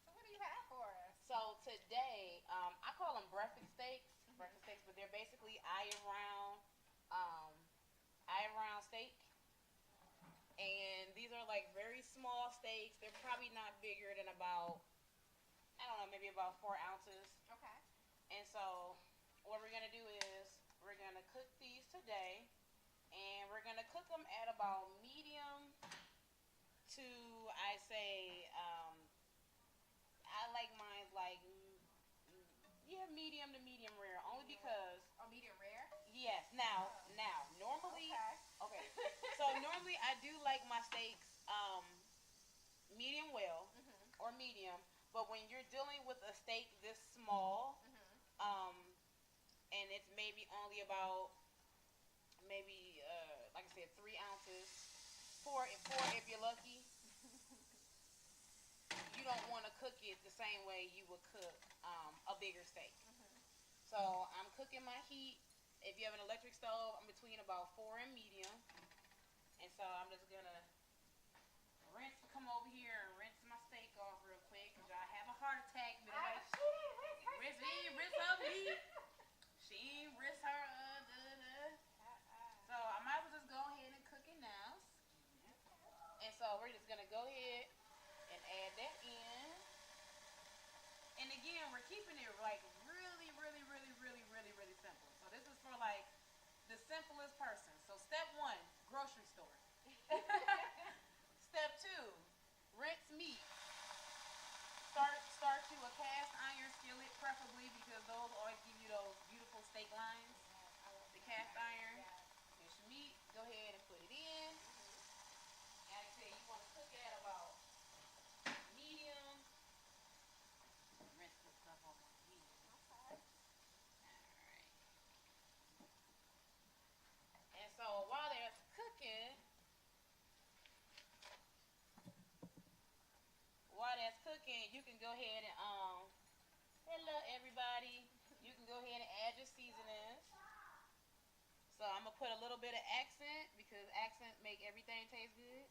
[SPEAKER 3] So, what do you have for us?
[SPEAKER 2] So, today, I call them breakfast steaks, but they're basically iron-round steak. And these are like very small steaks. They're probably not bigger than about, I don't know, maybe about 4 ounces.
[SPEAKER 3] Okay.
[SPEAKER 2] And so what we're going to do is we're going to cook these today. And we're going to cook them at about medium to, I say, I like mine like, medium to medium rare. Only because.
[SPEAKER 3] Oh, medium rare?
[SPEAKER 2] Yes. Now, normally. Okay. So normally I do like my steaks medium well or medium, but when you're dealing with a steak this small, and it's maybe only about like I said 3 ounces, 4 if you're lucky, you don't want to cook it the same way you would cook a bigger steak. So I'm cooking my heat. If you have an electric stove, I'm between about 4 and medium. And so I'm just going to come over here and rinse my steak off real quick because I have a heart attack. Rinse her meat. She rinse her. So I might as well just go ahead and cook it now. And so we're just going to go ahead and add that in. And again, we're keeping it like really, really, really, really, really, really simple. So this is for like the simplest person. So step 1, grocery store. Step 2, rinse meat. Start to a cast iron skillet, preferably because those always give you those beautiful steak lines. The cast iron. Rinse your meat. Go ahead and put it in. And like I said, you want to cook it at about medium. Rinse this stuff off my meat. Alright. And so while they're cooking, you can go ahead and hello everybody. You can go ahead and add your seasoning. put a little bit of accent because accent make everything taste good.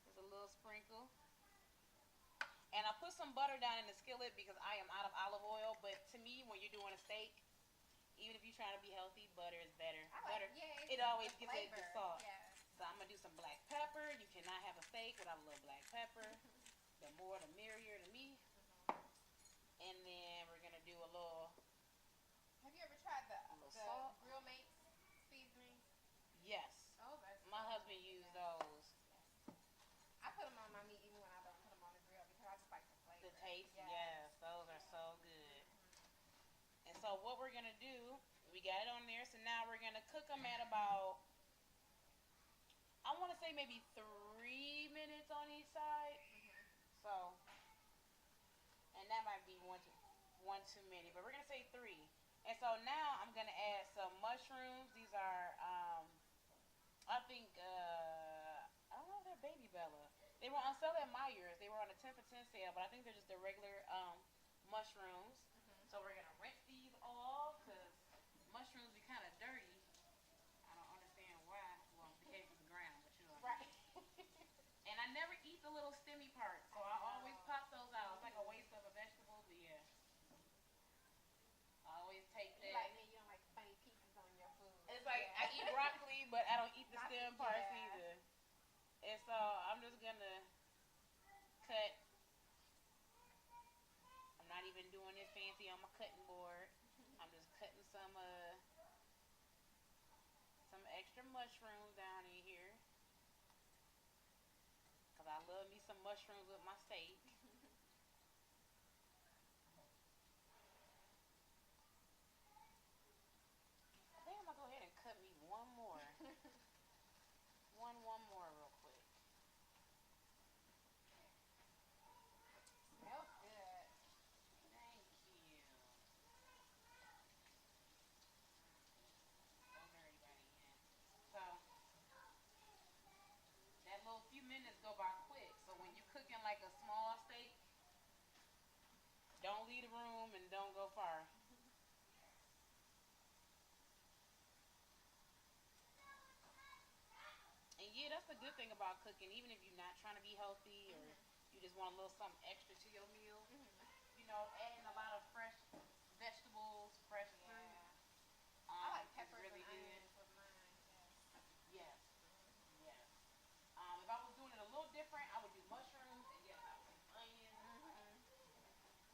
[SPEAKER 2] Just a little sprinkle. And I put some butter down in the skillet because I am out of olive oil. But to me, when you're doing a steak, even if you're trying to be healthy, butter is better. Butter, it always gives it the salt. Yeah. So I'm going to do some black pepper. You cannot have a steak without a little black pepper. The more the merrier to me. And then we're going to do a little...
[SPEAKER 3] Have you ever tried the Grill Mates seasoning?
[SPEAKER 2] Yes.
[SPEAKER 3] Oh, that's
[SPEAKER 2] my husband used those.
[SPEAKER 3] I put them on my meat even when I don't put them on the grill because I just like the flavor.
[SPEAKER 2] The taste, yes. Those are so good. And so what we're going to do, we got it on there. So now we're going to cook them at about, I want to say maybe 3 minutes on each side. So, and that might be one too many, but we're going to say 3. And so now I'm going to add some mushrooms. These are, I think, I don't know if they're Baby Bella. They were on sale at Myers. They were on a 10 for 10 sale, but I think they're just the regular mushrooms. So we're going to rinse these off because mushrooms be kind of dirty. I don't understand why. Well, they came from the ground, but you know.
[SPEAKER 3] Right.
[SPEAKER 2] And I never eat the little stemmy parts, so I always pop those out. It's like a waste of a vegetable, but yeah. I always take that.
[SPEAKER 3] Like me, you don't like funny pieces on your food.
[SPEAKER 2] It's like I eat broccoli, but I don't eat the stem parts either. And so I'm just gonna cut. I'm not even doing this fancy on my cutting board. I'm just cutting some extra mushrooms down in here. Cause I love me some mushrooms with my steak. I think I'm gonna go ahead and cut me one more. one more real quick.
[SPEAKER 3] Smells good.
[SPEAKER 2] Thank you. Don't hurt anybody yet. So that little few minutes go by quick. So when you're cooking like a small steak, don't leave the room and don't go far. And yeah, that's the good thing about cooking. Even if you're not trying to be healthy or you just want a little something extra to your meal, you know, adding a lot of fresh vegetables, fresh fruit.
[SPEAKER 3] I like peppers
[SPEAKER 2] really
[SPEAKER 3] and
[SPEAKER 2] good.
[SPEAKER 3] onions with mine.
[SPEAKER 2] Yes. Yes. If I was doing it a little different, I would do mushrooms and yes, I would do onions.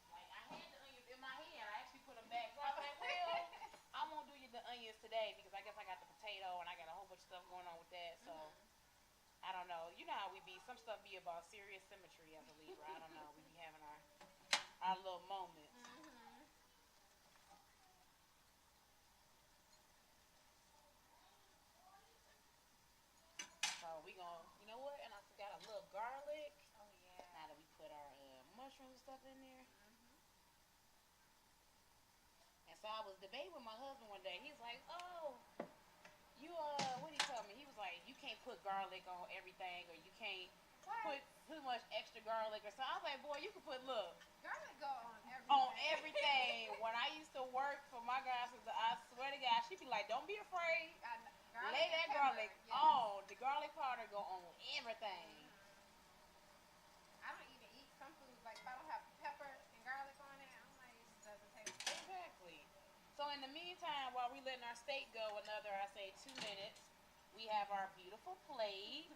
[SPEAKER 2] Like I had the onions in my hand. I actually put them back. So I was like, well, I won't do the onions today because I guess I got the potato and I got a whole bunch of stuff going on with that. So I don't know. You know how we be. Some stuff be about serious symmetry as a Libra. I don't know. We be having our little moments. So we gonna, you know what? And I forgot a little garlic.
[SPEAKER 3] Oh yeah.
[SPEAKER 2] Now that we put our mushrooms and stuff in there. And so I was debating with my husband one day. He's like, oh, you, what did he tell me? He was like, you can't put garlic on everything or you can't put too much extra garlic or something. I was like, boy, you can put, look.
[SPEAKER 3] Garlic go on everything.
[SPEAKER 2] On everything. When I used to work for my grandson, I swear to God, she'd be like, don't be afraid. Lay that garlic on. The garlic powder go on everything.
[SPEAKER 3] I don't even eat some foods. Like if I don't have pepper and garlic on it, I'm like, it just doesn't taste good.
[SPEAKER 2] Exactly. So in the meantime, while we letting our steak go another, I say 2 minutes, we have our beautiful plate.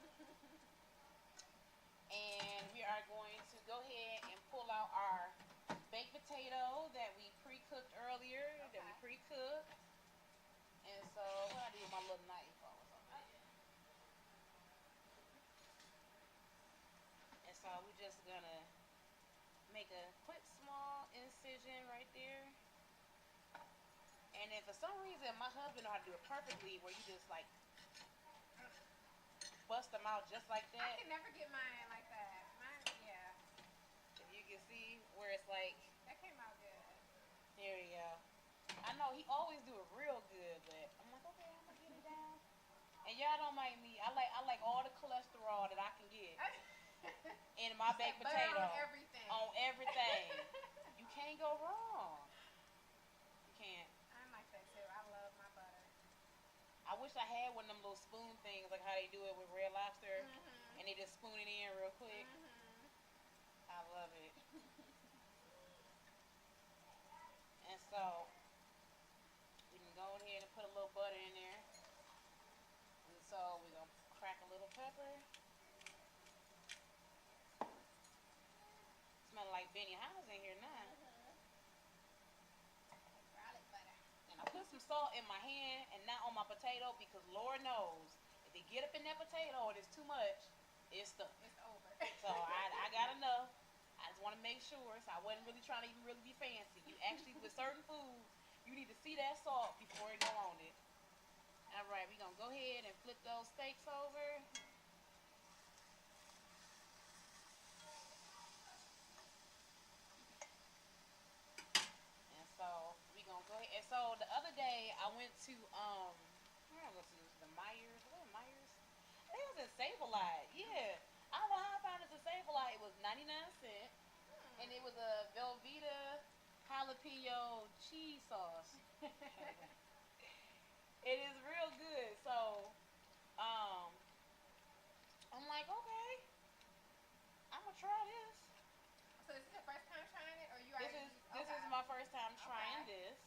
[SPEAKER 2] And we are going to go ahead and pull out our baked potato that we pre-cooked earlier, that we pre-cooked. And so, what I do with my little knife? And so we're just gonna make a quick small incision right there. And if for some reason my husband know how to do it perfectly, where you just like bust them out just like that.
[SPEAKER 3] I can never get mine like that. Mine, yeah.
[SPEAKER 2] If you can see where it's like.
[SPEAKER 3] That came out good.
[SPEAKER 2] There we go. I know he always do it real good, but I'm like, okay, I'm gonna get it down. And y'all don't mind me. I like all the cholesterol that I can get in my baked potato.
[SPEAKER 3] On everything.
[SPEAKER 2] On everything. You can't go wrong. You can't.
[SPEAKER 3] I'm like that too. I love my butter.
[SPEAKER 2] I wish I had one of them little spoon things, like how they do it with Red Lobster, and they just spoon it in real quick. I love it. And so we can go ahead and put a little butter in there. And so we're gonna crack a little pepper. Smell like Benny House in here now.
[SPEAKER 3] Garlic butter.
[SPEAKER 2] And I put some salt in my hand and not on my potato because Lord knows if they get up in that potato and it's too much, it's stuck.
[SPEAKER 3] It's over.
[SPEAKER 2] So I got enough. I just want to make sure. So I wasn't really trying to even really be fancy. You actually, with certain foods, you need to see that salt before it go on it. All right, we're going to go ahead and flip those steaks over. And so we're going to go ahead. And so the other day, I went to, where I go to? The Myers. What was Myers? I think it was in Save-A-Lot. Yeah. I don't know how I found it to Save-A-Lot. It was 99¢. And it was a Velveeta jalapeno cheese sauce. It is real good. So, I'm like, okay, I'm gonna try this.
[SPEAKER 3] So is this your first time trying it, or you
[SPEAKER 2] This
[SPEAKER 3] already?
[SPEAKER 2] is my first time trying this.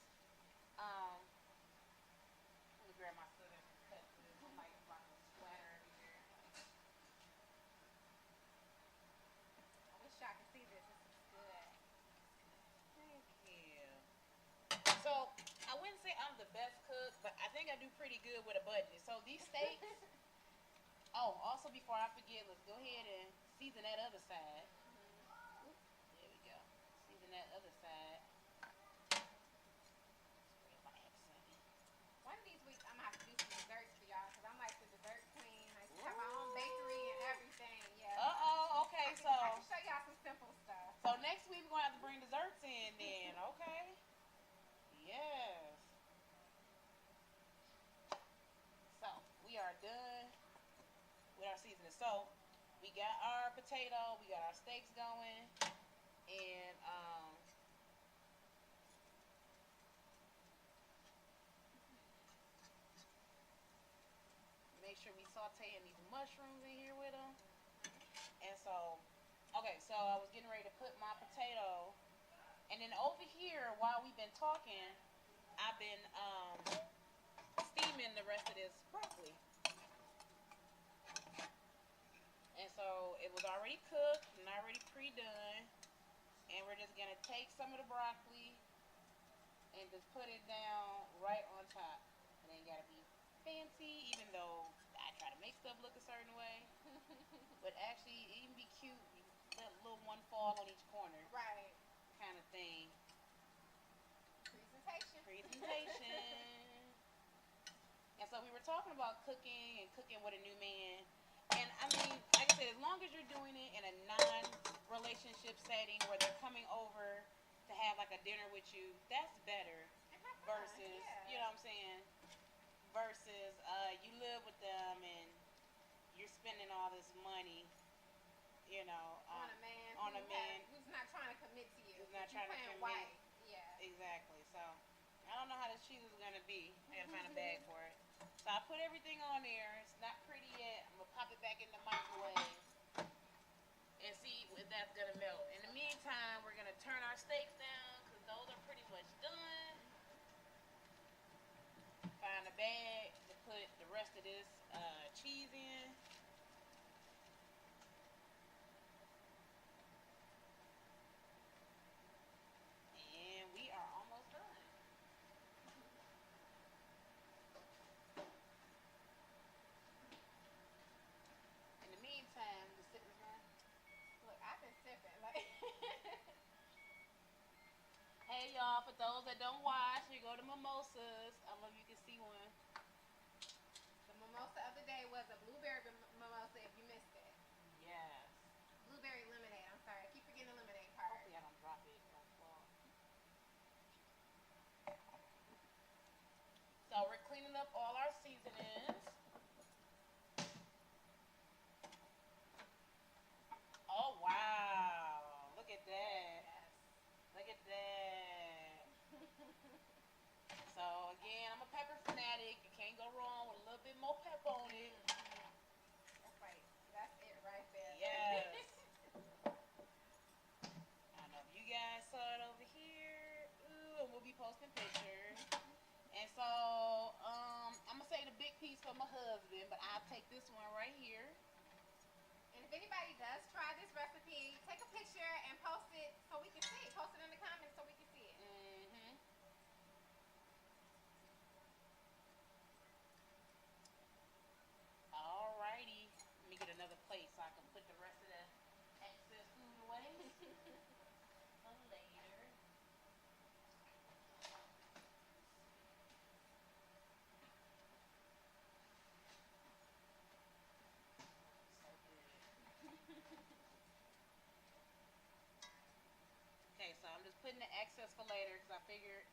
[SPEAKER 2] Let me grab my scissors and cut this. I'm like, it's about to splatter everywhere.
[SPEAKER 3] I wish y'all could see this. This is good.
[SPEAKER 2] Thank you. So I wouldn't say I'm the best cook, but I think I do pretty good with a budget. So these steaks. Oh, also before I forget, let's go ahead and season that other side. There we go. Season that other side. My accent.
[SPEAKER 3] One of these weeks, I'm gonna have to do some desserts for y'all, cause I'm like the dessert queen. I used to have my own bakery and everything. Yeah.
[SPEAKER 2] Okay,
[SPEAKER 3] I can show y'all some simple stuff.
[SPEAKER 2] So next week we're gonna have to bring desserts in then. Okay. Yes. So we are done with our seasoning. So we got our potato, we got our steaks going, and make sure we sauteing these mushrooms in here with them. And so, okay, so I was getting ready to put my potato, and then over here while we've been talking, I've been steaming the rest of this broccoli. And so it was already cooked and already pre-done. And we're just going to take some of the broccoli and just put it down right on top. It ain't got to be fancy, even though I try to make stuff look a certain way. But actually, it even be cute. You let a little one fall on each corner.
[SPEAKER 3] Right.
[SPEAKER 2] Kind of thing.
[SPEAKER 3] Presentation.
[SPEAKER 2] And so we were talking about cooking and cooking with a new man. And I mean, like I said, as long as you're doing it in a non-relationship setting where they're coming over to have like a dinner with you, that's better. Versus, you know what I'm saying? Versus you live with them and you're spending all this money, you know,
[SPEAKER 3] on a man who's not trying to commit to you.
[SPEAKER 2] Who's not trying to commit.
[SPEAKER 3] White. Yeah.
[SPEAKER 2] Exactly. So I don't know how this cheese is gonna be. I gotta find a bag for it. So I put everything on there. It's not pretty yet. I'm gonna pop it back in the microwave and see if that's gonna melt. In the meantime, we're gonna turn our steaks down because those are pretty much done. Find a bag to put the rest of this cheese in. And we are almost done. In the meantime, just sitting there.
[SPEAKER 3] Look, I've been sipping. Like.
[SPEAKER 2] Hey y'all, for those that don't watch, you go to Mimosas. I don't know if you can see one.
[SPEAKER 3] The mimosa of the day was a blueberry mimosa if you missed it.
[SPEAKER 2] Yes.
[SPEAKER 3] Blueberry lemonade. I'm sorry. I keep forgetting the lemonade part.
[SPEAKER 2] Hopefully I don't drop it. So we're cleaning up all our seasonings. Oh wow. Look at that.
[SPEAKER 3] Yes.
[SPEAKER 2] Look at that. So again, I'm a pepper fanatic. You can't go wrong with a little posting pictures. And so, I'm gonna say the big piece for my husband, but I'll take this one right here.
[SPEAKER 3] And if anybody does try this recipe, take a picture and post it so we can see. Post it in the comments so we can see it.
[SPEAKER 2] Alrighty. Let me get another plate so I can put the rest of the excess food away for later. So good. Okay, so I'm just putting the excess for later because I figured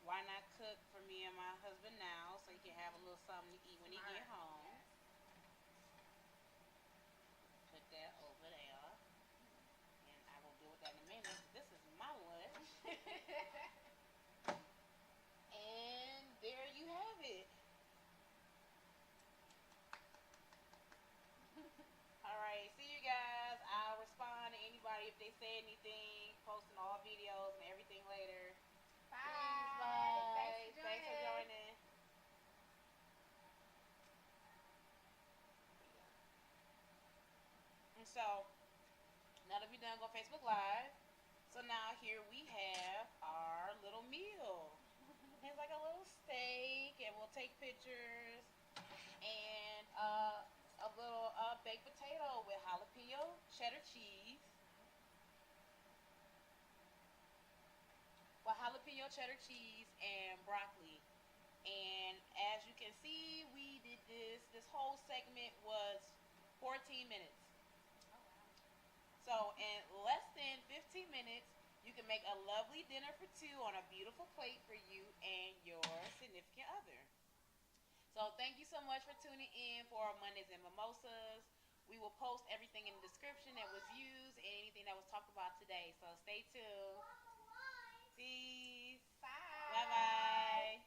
[SPEAKER 2] why not cook for me and my husband now so he can have a little something to eat when he get home.
[SPEAKER 3] Yes.
[SPEAKER 2] Put that over there. And I will deal with that in a minute. This is my lunch. And there you have it. Alright, see you guys. I'll respond to anybody if they say anything. Posting all videos and everything later.
[SPEAKER 3] Bye.
[SPEAKER 2] Please, bye.
[SPEAKER 3] Thanks for
[SPEAKER 2] joining. And so, now that we're done, go Facebook Live. So now here we have our little meal. It's like a little steak, and we'll take pictures. And a little baked potato with jalapeno cheddar cheese. With jalapeno cheddar cheese and broccoli. And as you can see, we did this. This whole segment was 14 minutes. So in less than 15 minutes, you can make a lovely dinner for two on a beautiful plate for you and your significant other. So thank you so much for tuning in for our Mondays and Mimosas. We will post everything in the description that was used and anything that was talked about today. So stay tuned. Peace.
[SPEAKER 3] Bye.
[SPEAKER 2] Bye-bye.